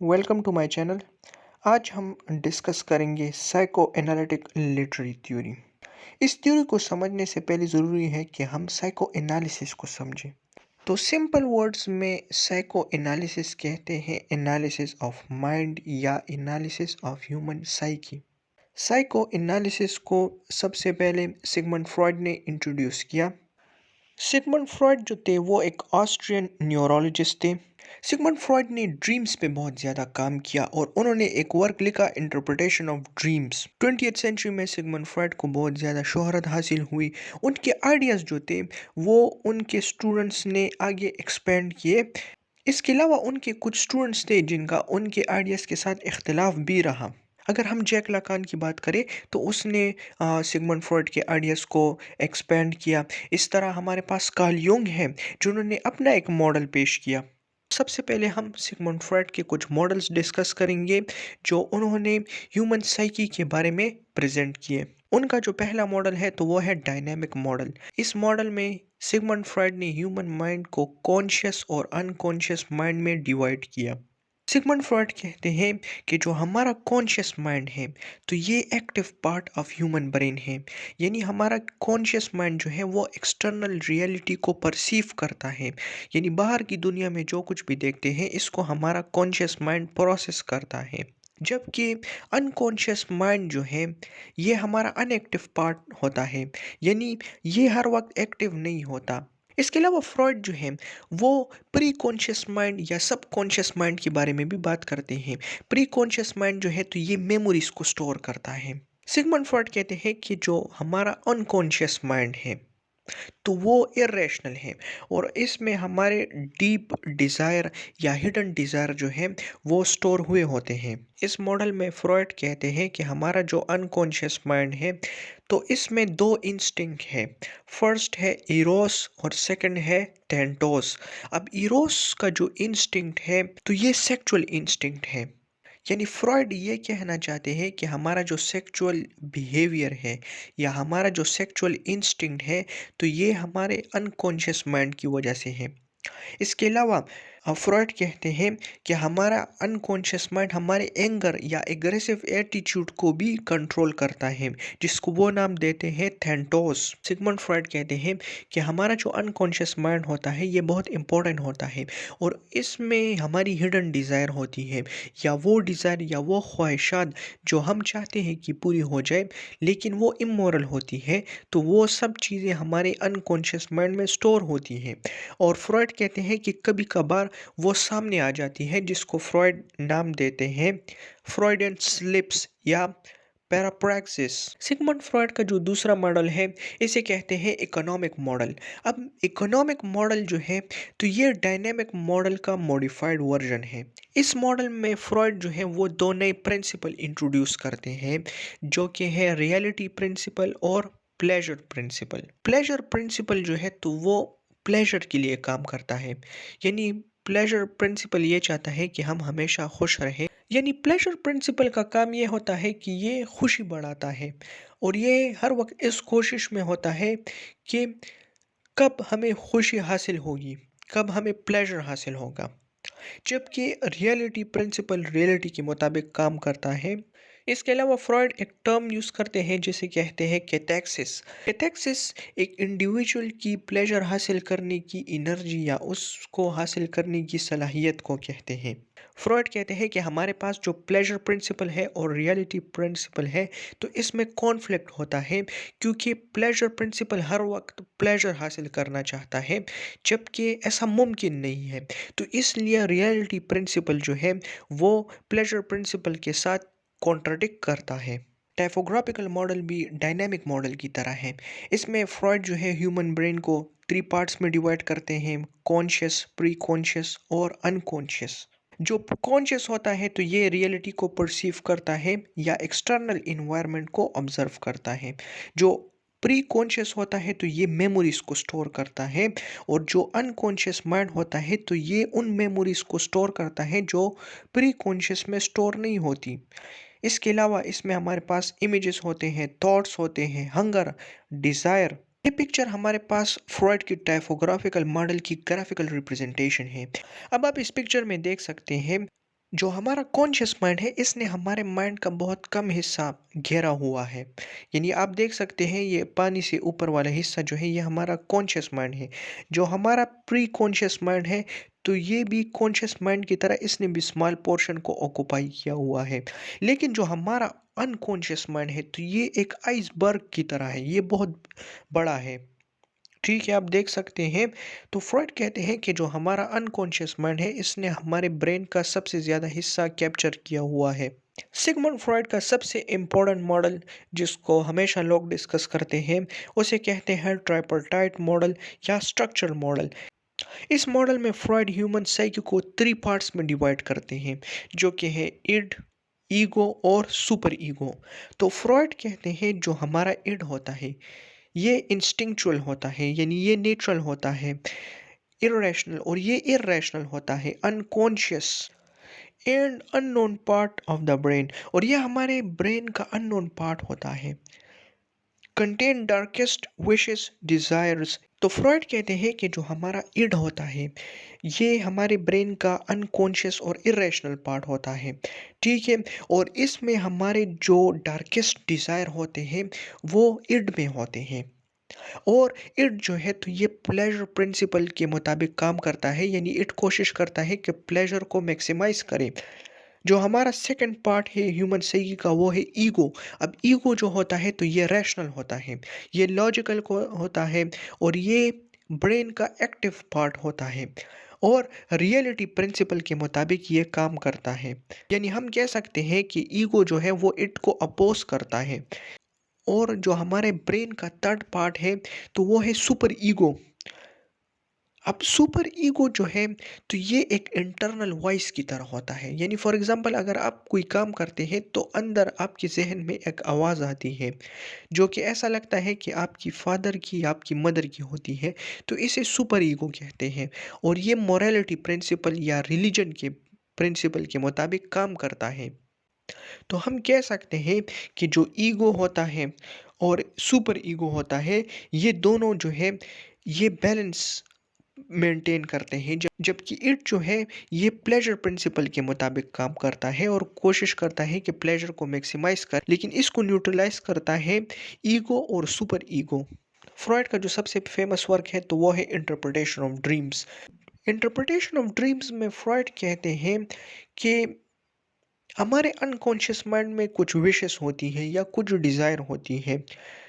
Welcome to my channel. आज हम discuss करेंगे साइको एनालिटिक लिटरेरी थ्योरी। इस थ्योरी को समझने से पहले ज़रूरी है कि हम साइको एनालिसिस को समझें। तो सिंपल वर्ड्स में साइको एनालिसिस कहते हैं एनालिसिस ऑफ माइंड या analysis of human psyche. Psycho analysis को सबसे पहले सिगमंड फ्रॉइड ने इंट्रोड्यूस किया। सिगमंड फ्रॉइड जो थे वो एक ऑस्ट्रियन न्यूरोलॉजिस्ट थे। सिगमंड फ्रॉइड ने ड्रीम्स पे बहुत ज़्यादा काम किया और उन्होंने एक वर्क लिखा interpretation of dreams. 20th century में सिगमंड फ्रॉइड को बहुत ज़्यादा शोहरत हासिल हुई। उनके आइडियाज़ जो थे वो उनके स्टूडेंट्स ने आगे एक्सपेंड किए। इसके अलावा उनके कुछ स्टूडेंट्स थे जिनका उनके आइडियाज़ के साथ इख्तिलाफ भी रहा। अगर हम जैक लाकान की बात करें तो उसने सिगमंड फ्रॉइड के आइडियाज़ को एक्सपेंड किया। इस तरह हमारे पास कार्ल यूंग है जिन्होंने अपना एक मॉडल पेश किया। सबसे पहले हम सिगमंड फ्रॉइड के कुछ मॉडल्स डिस्कस करेंगे जो उन्होंने ह्यूमन साइकी के बारे में प्रेजेंट किए। उनका जो पहला मॉडल है तो वो है डायनेमिक मॉडल। इस मॉडल में सिगमंड फ्रॉइड ने ह्यूमन माइंड को कॉन्शियस और अनकॉन्शियस माइंड में डिवाइड किया। सिगमंड फ्रॉइड कहते हैं कि जो हमारा कॉन्शियस माइंड है तो ये active part of human brain है। यानी हमारा कॉन्शियस माइंड जो है वो एक्सटर्नल रियलिटी को परसीव करता है। यानी बाहर की दुनिया में जो कुछ भी देखते हैं इसको हमारा कॉन्शियस माइंड प्रोसेस करता है। जबकि अनकॉन्शियस माइंड जो है ये हमारा अनएक्टिव पार्ट होता है। यानी ये हर वक्त एक्टिव नहीं होता। इसके अलावा फ्रॉइड जो है वो प्री कॉन्शियस माइंड या सब कॉन्शियस माइंड के बारे में भी बात करते हैं। प्री कॉन्शियस माइंड जो है तो ये मेमोरीज को स्टोर करता है। सिगमंड फ्रॉइड कहते हैं कि जो हमारा अनकॉन्शियस माइंड है तो वो इरेशनल है और इसमें हमारे डीप डिज़ायर या हिडन डिज़ायर जो है वो स्टोर हुए होते हैं। इस मॉडल में फ्रॉइड कहते हैं कि हमारा जो अनकॉन्शियस माइंड है तो इसमें दो इंस्टिंक्ट है। फर्स्ट है इरोस और सेकंड है टेंटोस। अब इरोस का जो इंस्टिंक्ट है तो ये सेक्सुअल इंस्टिंक्ट है। यानी फ्रॉइड ये कहना चाहते हैं कि हमारा जो सेक्सुअल बिहेवियर है या हमारा जो सेक्सुअल इंस्टिंक्ट है तो ये हमारे अनकॉन्शियस माइंड की वजह से है। इसके अलावा फ्रॉइड कहते हैं कि हमारा अनकॉन्शियस माइंड हमारे एंगर या एग्रेसिव एटीट्यूड को भी कंट्रोल करता है जिसको वो नाम देते हैं थैंटोस। सिगमंड फ्रॉइड कहते हैं कि हमारा जो अनकॉन्शियस माइंड होता है ये बहुत इंपॉर्टेंट होता है और इसमें हमारी हिडन डिज़ायर होती है या वो डिज़ायर या वो ख्वाहिशात जो हम चाहते हैं कि पूरी हो जाए लेकिन वो इमोरल होती है। तो वो सब चीज़ें हमारे अनकॉन्शियस माइंड में स्टोर होती हैं और फ्रॉइड कहते हैं कि कभी कभार वो सामने आ जाती है जिसको फ्रॉइड नाम देते हैं फ्रॉइडियन स्लिप्स या पैराप्रैक्सिस। सिगमंड फ्रॉइड का जो दूसरा मॉडल है इसे कहते हैं इकोनॉमिक मॉडल। अब इकोनॉमिक मॉडल जो है तो ये डायनेमिक मॉडल का मॉडिफाइड वर्जन है। इस मॉडल में फ्रॉइड जो है वो दो नए प्रिंसिपल इंट्रोड्यूस करते हैं जो कि है रियलिटी प्रिंसिपल और प्लेजर प्रिंसिपल। प्लेजर प्रिंसिपल जो है तो वो प्लेजर के लिए काम करता है। यानी प्लेजर प्रिंसिपल ये चाहता है कि हम हमेशा खुश रहें। यानी प्लेजर प्रिंसिपल का काम ये होता है कि ये खुशी बढ़ाता है और ये हर वक्त इस कोशिश में होता है कि कब हमें खुशी हासिल होगी, कब हमें प्लेजर हासिल होगा। जबकि रियलिटी प्रिंसिपल रियलिटी के मुताबिक काम करता है। इसके अलावा फ्रॉइड एक टर्म यूज़ करते हैं जिसे कहते हैं कैथैक्सिस। कैथैक्सिस एक इंडिविजुअल की प्लेजर हासिल करने की एनर्जी या उसको हासिल करने की सलाहियत को कहते हैं। फ्रॉइड कहते हैं कि हमारे पास जो प्लेजर प्रिंसिपल है और रियलिटी प्रिंसिपल है तो इसमें कॉन्फ्लिक्ट होता है क्योंकि प्लेजर प्रिंसिपल हर वक्त प्लेजर हासिल करना चाहता है जबकि ऐसा मुमकिन नहीं है। तो इसलिए रियलिटी प्रिंसिपल जो है वो प्लेजर प्रिंसिपल के साथ कॉन्ट्राडिक्ट करता है। टाइपोग्राफिकल मॉडल भी डायनामिक मॉडल की तरह है। इसमें फ्रॉइड जो है ह्यूमन ब्रेन को 3 पार्ट्स में डिवाइड करते हैं, कॉन्शियस, प्री कॉन्शियस और अनकॉन्शियस। जो कॉन्शियस होता है तो ये रियलिटी को परसीव करता है या एक्सटर्नल इन्वायरमेंट को ऑब्जर्व करता है। जो प्री कॉन्शियस होता है तो ये मेमोरीज को स्टोर करता है और जो अनकॉन्शियस माइंड होता है तो ये उन मेमोरीज को स्टोर करता है जो प्री कॉन्शियस में स्टोर नहीं होती। इसके अलावा इसमें हमारे पास इमेजेस होते हैं, थॉट्स होते हैं, हंगर, डिज़ायर। ये पिक्चर हमारे पास फ्रॉइड की टाइपोग्राफिकल मॉडल की ग्राफिकल रिप्रेजेंटेशन है। अब आप इस पिक्चर में देख सकते हैं जो हमारा कॉन्शियस माइंड है इसने हमारे माइंड का बहुत कम हिस्सा घेरा हुआ है। यानी आप देख सकते हैं ये पानी से ऊपर वाला हिस्सा जो है ये हमारा कॉन्शियस माइंड है। जो हमारा प्री कॉन्शियस माइंड है तो ये भी कॉन्शियस माइंड की तरह इसने भी स्मॉल पोर्शन को ऑक्युपाई किया हुआ है। लेकिन जो हमारा अनकॉन्शियस माइंड है तो ये एक आइसबर्ग की तरह है, ये बहुत बड़ा है। ठीक है, आप देख सकते हैं। तो फ्रॉइड कहते हैं कि जो हमारा अनकॉन्शियस माइंड है इसने हमारे ब्रेन का सबसे ज़्यादा हिस्सा कैप्चर किया हुआ है। सिगमंड फ्रॉइड का सबसे इम्पोर्टेंट मॉडल जिसको हमेशा लोग डिस्कस करते हैं उसे कहते हैं ट्राइपर्टाइट मॉडल या स्ट्रक्चर मॉडल। इस मॉडल में फ्रॉइड ह्यूमन साइकी को 3 पार्ट्स में डिवाइड करते हैं जो कि है इड, ईगो और सुपर ईगो। तो फ्रॉइड कहते हैं जो हमारा इड होता है ये इंस्टिंक्चुअल होता है, यानी ये नेचुरल होता है, इरेशनल, और ये इरेशनल होता है, unconscious and unknown part of the brain, और ये हमारे ब्रेन का अननोन पार्ट होता है, कंटेन डार्केस्ट विशेस डिजायर्स। तो फ्रॉइड कहते हैं कि जो हमारा इड होता है ये हमारे ब्रेन का अनकॉन्शियस और इरेशनल पार्ट होता है। ठीक है, और इसमें हमारे जो डार्केस्ट डिजायर होते हैं वो इड में होते हैं। और इट जो है तो ये प्लेजर प्रिंसिपल के मुताबिक काम करता है, यानी इट कोशिश करता है कि प्लेजर को मैक्सिमाइज करे। जो हमारा सेकंड पार्ट है ह्यूमन साइकी का वो है ईगो। अब ईगो जो होता है तो ये रैशनल होता है, ये लॉजिकल को होता है, और ये ब्रेन का एक्टिव पार्ट होता है और रियलिटी प्रिंसिपल के मुताबिक ये काम करता है। यानी हम कह सकते हैं कि ईगो जो है वो इट को अपोज करता है। और जो हमारे ब्रेन का थर्ड पार्ट है तो वो है सुपर ईगो। अब सुपर ईगो जो है तो ये एक इंटरनल वॉइस की तरह होता है, यानी फॉर एग्जांपल अगर आप कोई काम करते हैं तो अंदर आपके जहन में एक आवाज़ आती है जो कि ऐसा लगता है कि आपकी फादर की, आपकी मदर की होती है। तो इसे सुपर ईगो कहते हैं और ये मोरालिटी प्रिंसिपल या रिलीजन के प्रिंसिपल के मुताबिक काम करता है। तो हम कह सकते हैं कि जो ईगो होता है और सुपर ईगो होता है ये दोनों जो है ये बैलेंस मेंटेन करते हैं, जबकि इट जो है ये प्लेजर प्रिंसिपल के मुताबिक काम करता है और कोशिश करता है कि प्लेजर को मैक्सिमाइज कर, लेकिन इसको न्यूट्रलाइज करता है ईगो और सुपर ईगो। फ्रॉइड का जो सबसे फेमस वर्क है तो वो है interpretation of dreams. Interpretation of dreams में फ्रॉइड कहते हैं कि हमारे अनकॉन्शियस माइंड में कुछ विशेस होती है या कुछ डिज़ायर होती है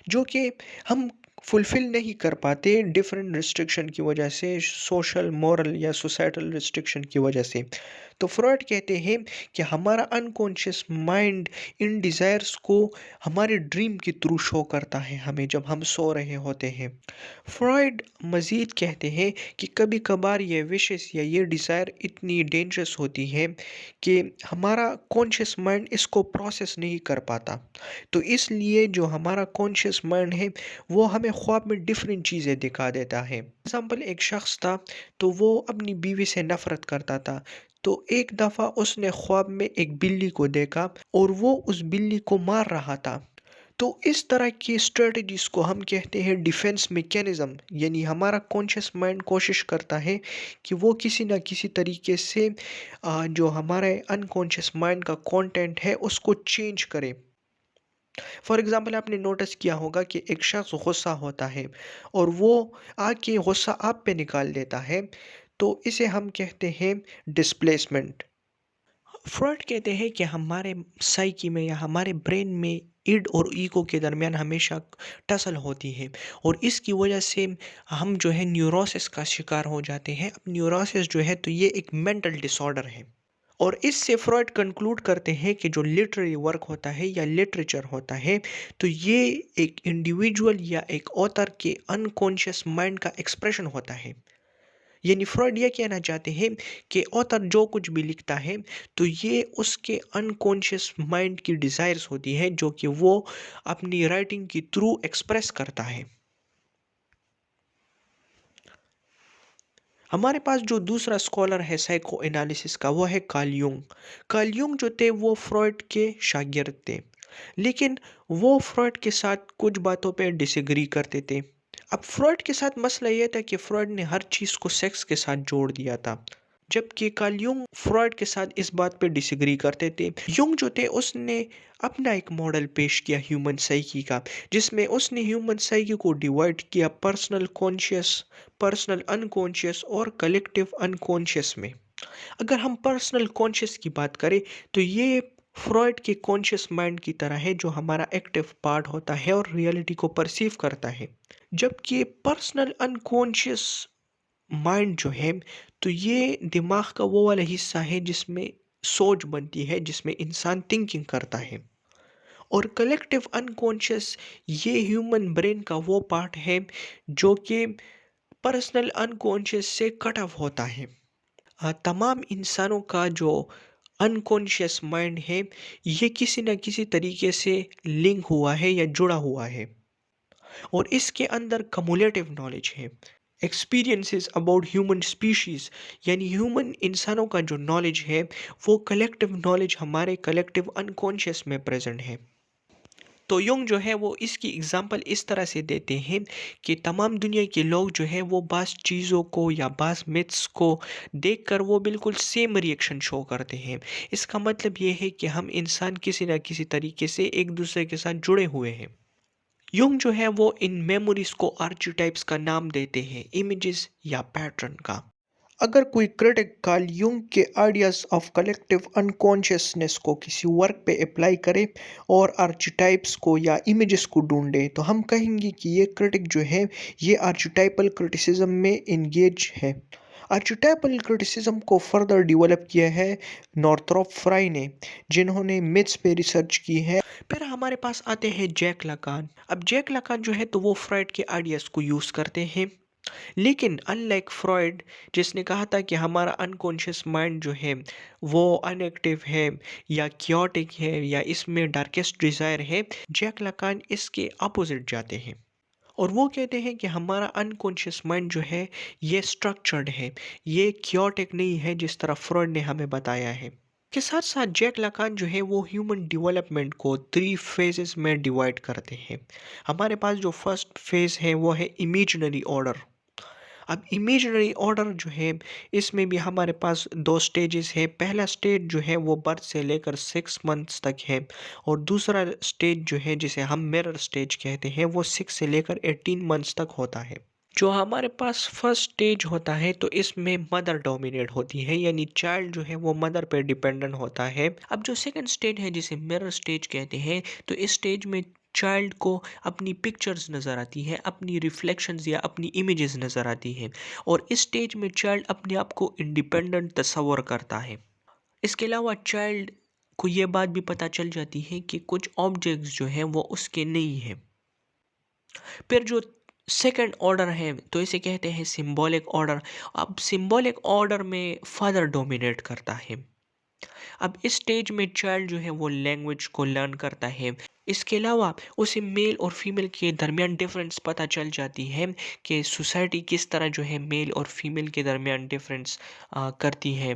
जो कि हम फुलफ़िल नहीं कर पाते डिफरेंट रिस्ट्रिक्शन की वजह से, सोशल, मॉरल या सोसाइटल रिस्ट्रिक्शन की वजह से। तो फ्रॉइड कहते हैं कि हमारा अनकॉन्शियस माइंड इन डिज़ायर्स को हमारे ड्रीम के थ्रू शो करता है हमें जब हम सो रहे होते हैं। फ्रॉइड मज़ीद कहते हैं कि कभी कभार ये विशेस या ये डिज़ायर इतनी डेंजरस होती है कि हमारा कॉन्शियस माइंड इसको प्रोसेस नहीं कर पाता। तो इसलिए जो हमारा कॉन्शियस माइंड है वो हमें ख्वाब में डिफरेंट चीज़ें दिखा देता है। एग्जाम्पल, एक शख्स था तो वो अपनी बीवी से नफ़रत करता था। तो एक दफ़ा उसने ख्वाब में एक बिल्ली को देखा और वो उस बिल्ली को मार रहा था। तो इस तरह की स्ट्रेटजीज को हम कहते हैं डिफेंस मैकेनिज्म, यानी हमारा कॉन्शियस माइंड कोशिश करता है कि वो किसी ना किसी तरीके से जो हमारे अनकॉन्शियस माइंड का कंटेंट है उसको चेंज करे। फॉर एग्जांपल, आपने नोटिस किया होगा कि एक शख्स गुस्सा होता है और वो आके गुस्सा आप पे निकाल देता है, तो इसे हम कहते हैं डिस्प्लेसमेंट। फ्रॉइड कहते हैं कि हमारे साइकी में या हमारे ब्रेन में इड और ईगो के दरमियान हमेशा टसल होती है और इसकी वजह से हम जो है न्यूरोसिस का शिकार हो जाते हैं। अब न्यूरोसिस जो है तो ये एक मेंटल डिसऑर्डर है और इससे फ्रॉइड कंक्लूड करते हैं कि जो लिटरेरी वर्क होता है या लिटरेचर होता है तो ये एक इंडिविजुअल या एक ऑथर के अनकॉन्शियस माइंड का एक्सप्रेशन होता है। यानी फ्रॉइड ये कहना चाहते हैं कि ऑथर जो कुछ भी लिखता है तो ये उसके अनकॉन्शियस माइंड की डिज़ायर्स होती है जो कि वो अपनी राइटिंग के थ्रू एक्सप्रेस करता है। हमारे पास जो दूसरा स्कॉलर है साइको एनालिसिस का वो है कार्ल यूंग। कार्ल यूंग जो थे वो फ्रॉइड के शागिर्द थे, लेकिन वो फ्रॉइड के साथ कुछ बातों पे डिसएग्री करते थे। अब फ्रॉइड के साथ मसला ये था कि फ्रॉइड ने हर चीज़ को सेक्स के साथ जोड़ दिया था। जबकि कार्ल यूंग फ्रॉइड के साथ इस बात पे डिसएग्री करते थे। यूंग जो थे उसने अपना एक मॉडल पेश किया ह्यूमन साइकी का, जिसमें उसने ह्यूमन साइकी को डिवाइड किया पर्सनल कॉन्शियस, पर्सनल अनकॉन्शियस और कलेक्टिव अनकॉन्शियस में। अगर हम पर्सनल कॉन्शियस की बात करें तो ये फ्रॉइड के कॉन्शियस माइंड की तरह है, जो हमारा एक्टिव पार्ट होता है और रियलिटी को परसीव करता है। जबकि पर्सनल अनकॉन्शियस माइंड जो है, तो ये दिमाग का वो वाला हिस्सा है जिसमें सोच बनती है, जिसमें इंसान थिंकिंग करता है। और कलेक्टिव अनकॉन्शियस ये ह्यूमन ब्रेन का वो पार्ट है जो कि पर्सनल अनकॉन्शियस से कट ऑफ होता है। तमाम इंसानों का जो अनकॉन्शियस माइंड है, ये किसी न किसी तरीके से लिंक हुआ है या जुड़ा हुआ है, और इसके अंदर कमुलेटिव नॉलेज है, एक्सपीरियंसेस अबाउट ह्यूमन स्पीशीज, यानी ह्यूमन इंसानों का जो नॉलेज है वो कलेक्टिव नॉलेज हमारे कलेक्टिव अनकॉन्शियस में प्रेजेंट है। तो युंग जो है वो इसकी एग्जांपल इस तरह से देते हैं कि तमाम दुनिया के लोग जो है वो बास चीज़ों को या बास मिथ्स को देखकर वो बिल्कुल सेम रिएक्शन शो करते हैं। इसका मतलब ये है कि हम इंसान किसी न किसी तरीके से एक दूसरे के साथ जुड़े हुए हैं। युंग जो है वो इन मेमोरीज को आर्चिटाइप्स का नाम देते हैं, इमेजेस या पैटर्न का। अगर कोई क्रिटिक कार्ल यूंग के आइडियाज ऑफ कलेक्टिव अनकॉन्शियसनेस को किसी वर्क पे अप्लाई करे और आर्चिटाइप्स को या इमेजेस को ढूंढे, तो हम कहेंगे कि ये क्रिटिक जो है ये आर्चिटाइपल क्रिटिसिज्म में इंगेज है। आर्चिटाइपल क्रिटिसिज्म को फर्दर डेवलप किया है नॉर्थरोप फ्राई ने, जिन्होंने मिथ्स पे रिसर्च की है। फिर हमारे पास आते हैं जैक लाकान। अब जैक लाकान जो है तो वो फ्राइड के आइडियाज को यूज़ करते हैं, लेकिन अनलाइक फ्रॉइड जिसने कहा था कि हमारा अनकॉन्शियस माइंड जो है वो अनएक्टिव है या क्योटिक है या इसमें डार्केस्ट डिज़ायर है, जैक लाकान इसके अपोजिट जाते हैं और वो कहते हैं कि हमारा अनकॉन्शियस माइंड जो है ये स्ट्रक्चर्ड है, ये क्योटिक नहीं है जिस तरह फ्रॉइड ने हमें बताया है। के साथ साथ जैक लाकान जो है वो ह्यूमन डेवलपमेंट को 3 फेजेस में डिवाइड करते हैं। हमारे पास जो फर्स्ट फेज है वो है इमेजिनरी ऑर्डर। अब इमेजिनरी ऑर्डर जो है इसमें भी हमारे पास 2 स्टेजेस है। पहला स्टेज जो है वो बर्थ से लेकर 6 मंथ्स तक है, और दूसरा स्टेज जो है जिसे हम मिरर स्टेज कहते हैं वो 6 से लेकर 18 मंथ्स तक होता है। जो हमारे पास फर्स्ट स्टेज होता है तो इसमें मदर डोमिनेट होती है, यानी चाइल्ड जो है वो मदर पे डिपेंडेंट होता है। अब जो सेकंड स्टेज है जिसे मिरर स्टेज कहते हैं, तो इस स्टेज में चाइल्ड को अपनी पिक्चर्स नज़र आती है, अपनी रिफ्लेक्शंस या अपनी इमेजेस नज़र आती हैं, और इस स्टेज में चाइल्ड अपने आप को इंडिपेंडेंट तस्वर करता है। इसके अलावा चाइल्ड को ये बात भी पता चल जाती है कि कुछ ऑब्जेक्ट्स जो हैं वो उसके नहीं हैं। फिर जो सेकंड ऑर्डर है तो इसे कहते हैं सिंबॉलिक ऑर्डर। अब सिंबॉलिक ऑर्डर में फादर डोमिनेट करता है। अब इस स्टेज में चाइल्ड जो है वो लैंग्वेज को लर्न करता है। इसके अलावा उसे मेल और फीमेल के दरमियान डिफरेंस पता चल जाती है कि सोसाइटी किस तरह जो है मेल और फीमेल के दरमियान डिफरेंस करती है।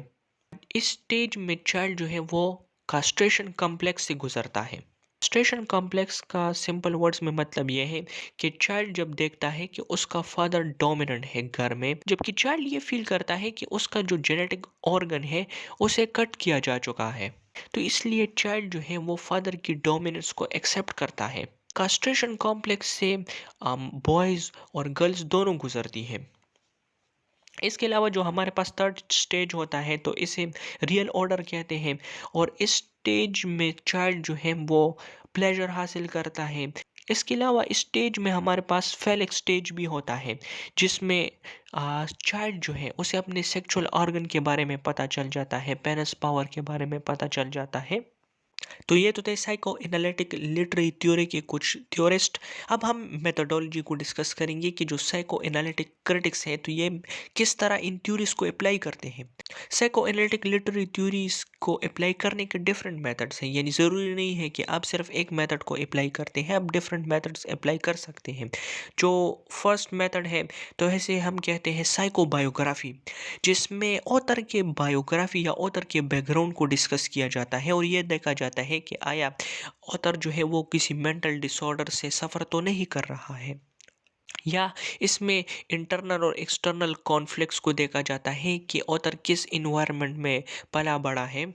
इस स्टेज में चाइल्ड जो है वो कास्ट्रेशन कॉम्प्लेक्स से गुजरता है। कास्ट्रेशन कॉम्प्लेक्स का सिंपल वर्ड्स में मतलब यह है कि चाइल्ड जब देखता है कि उसका फादर डोमिनेंट है घर में, जबकि चाइल्ड ये फील करता है कि उसका जो जेनेटिक ऑर्गन है उसे कट किया जा चुका है, तो इसलिए चाइल्ड जो है वो फादर की डोमिनेंस को एक्सेप्ट करता है। कास्ट्रेशन कॉम्प्लेक्स से बॉयज़ और गर्ल्स दोनों गुजरती है। इसके अलावा जो हमारे पास थर्ड स्टेज होता है तो इसे रियल ऑर्डर कहते हैं, और इस स्टेज में चाइल्ड जो है वो प्लेजर हासिल करता है। इसके अलावा इस स्टेज में हमारे पास फेलिक स्टेज भी होता है, जिसमें चाइल्ड जो है उसे अपने सेक्सुअल ऑर्गन के बारे में पता चल जाता है, पेनिस पावर के बारे में पता चल जाता है। तो ये तो थे साइको एनालिटिक लिटरेरी थ्योरी के कुछ थ्योरिस्ट। अब हम मेथोडोलॉजी को डिस्कस करेंगे कि जो साइको एनालिटिक क्रिटिक्स हैं तो ये किस तरह इन थ्योरीज को अप्लाई करते हैं। साइको एनालिटिक लिटरेरी थ्योरीज को अप्लाई करने के डिफरेंट मेथड्स हैं, यानी ज़रूरी नहीं है कि आप सिर्फ एक मेथड को अप्लाई करते हैं, आप डिफरेंट मेथड्स अप्लाई कर सकते हैं। जो फर्स्ट मेथड है तो ऐसे हम कहते हैं साइको बायोग्राफी, जिसमें ऑथर के बायोग्राफी या ऑथर के बैकग्राउंड को डिस्कस किया जाता है और ये देखा जाता है कि आया ऑथर जो है वो किसी मेंटल डिसऑर्डर से सफ़र तो नहीं कर रहा है, या इसमें इंटरनल और एक्सटर्नल कॉन्फ्लिक्ट्स को देखा जाता है कि ऑथर किस इन्वायरमेंट में पला बड़ा है।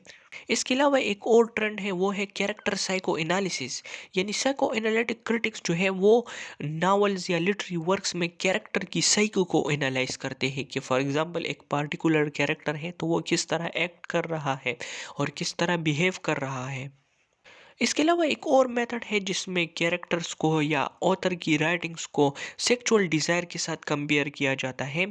इसके अलावा एक और ट्रेंड है, वो है कैरेक्टर साइको एनालिसिस, यानी साइको एनालिटिक क्रिटिक्स जो है वो नॉवेल्स या लिटरेरी वर्क्स में कैरेक्टर की साइको को एनालाइज करते हैं कि फॉर एग्जांपल एक पार्टिकुलर कैरेक्टर है तो वो किस तरह एक्ट कर रहा है और किस तरह बिहेव कर रहा है। इसके अलावा एक और मेथड है जिसमें कैरेक्टर्स को या ऑथर की राइटिंग्स को सेक्सुअल डिज़ायर के साथ कंपेयर किया जाता है।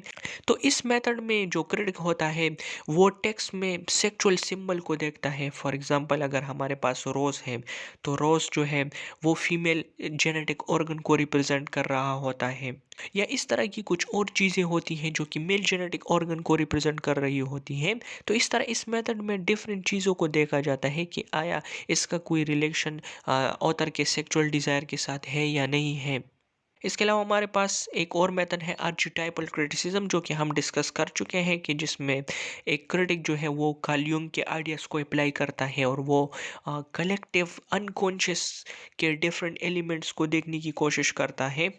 तो इस मेथड में जो क्रिटिक होता है वो टेक्स्ट में सेक्सुअल सिंबल को देखता है। फॉर एग्जांपल अगर हमारे पास रोज़ है तो रोज़ जो है वो फीमेल जेनेटिक ऑर्गन को रिप्रेजेंट कर रहा होता है, या इस तरह की कुछ और चीज़ें होती हैं जो कि मेल जेनेटिक ऑर्गन को रिप्रेजेंट कर रही होती हैं। तो इस तरह इस मेथड में डिफरेंट चीज़ों को देखा जाता है कि आया इसका कोई रिलेशन ऑथर के सेक्सुअल डिज़ायर के साथ है या नहीं है। इसके अलावा हमारे पास एक और मेथड है आर्चिटाइपल क्रिटिसिज्म, जो कि हम डिस्कस कर चुके हैं कि जिसमें एक क्रिटिक जो है वो कार्ल यूंग के आइडियाज़ को अप्लाई करता है और वो कलेक्टिव अनकॉन्शियस के डिफरेंट एलिमेंट्स को देखने की कोशिश करता है।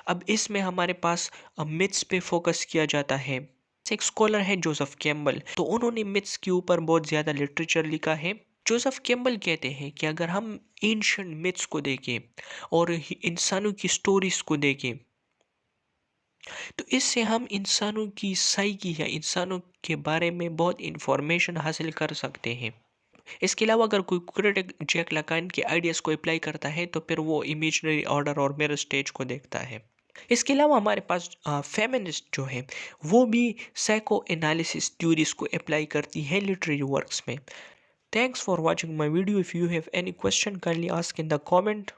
अब इसमें हमारे पास मिथ्स पे फोकस किया जाता है। एक स्कॉलर है जोसेफ कैम्बल, तो उन्होंने मिथ्स के ऊपर बहुत ज़्यादा लिटरेचर लिखा है। जोसेफ कैम्बल कहते हैं कि अगर हम एंशिएंट मिथ्स को देखें और इंसानों की स्टोरीज को देखें तो इससे हम इंसानों की साइकी या इंसानों के बारे में बहुत इंफॉर्मेशन हासिल कर सकते हैं। इसके अलावा अगर कोई क्रिटिक जैक लाकान के आइडियाज़ को अप्लाई करता है तो फिर वो इमेजिनरी ऑर्डर और मिरर स्टेज को देखता है। इसके अलावा हमारे पास फेमिनिस्ट जो है वो भी साइको एनालिसिस थ्योरीज को अप्लाई करती है लिटरेरी वर्क्स में। Thanks for watching my video. If you have any question kindly ask in the comment.